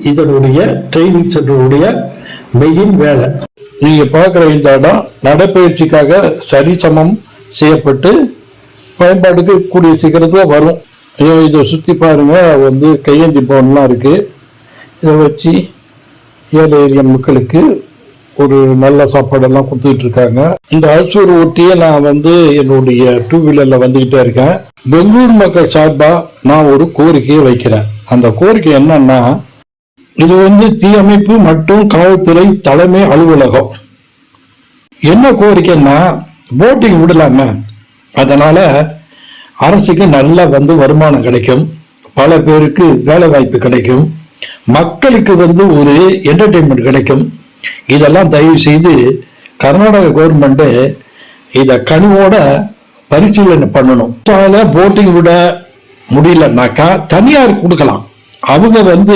இதனுடைய training சென்டருடைய main வேலை. நீங்க பார்க்குற இந்த இடம் நடைப்பயிற்சிக்காக சரிசமம் செய்யப்பட்டு பயன்பாட்டுக்கு கூடிய சீக்கிரத்துல வரும். இதை சுற்றி பாருங்க, கையேந்தி பவன்லாம் இருக்கு. இதை வச்சு ஏழை ஏரியா மக்களுக்கு ஒரு நல்ல சாப்பாடெல்லாம் கொடுத்துட்டு இருக்காங்க. இந்த அல்சூர் ஒட்டியே நான் என்னுடைய 2 வீலர்ல வந்துகிட்டே இருக்கேன். பெங்களூர் மக்கள் சார்பா நான் ஒரு கோரிக்கையை வைக்கிறேன். அந்த கோரிக்கை என்னன்னா, இது தீயணைப்பு மற்றும் காவல்துறை தலைமை அலுவலகம். என்ன கோரிக்கைன்னா, போட்டிங் விடலாம, அதனால அரசுக்கு நல்ல வருமானம் கிடைக்கும், பல பேருக்கு வேலை வாய்ப்பு கிடைக்கும், மக்களுக்கு ஒரு என்டர்டைன்மெண்ட் கிடைக்கும். இதெல்லாம் தயவு செய்து கர்நாடக கவர்மெண்ட் இத கனிவோட பரிசீலனை பண்ணணும். போட்டிங் விட முடியலன்னாக்கா தனியார் கொடுக்கலாம். அவங்க இதை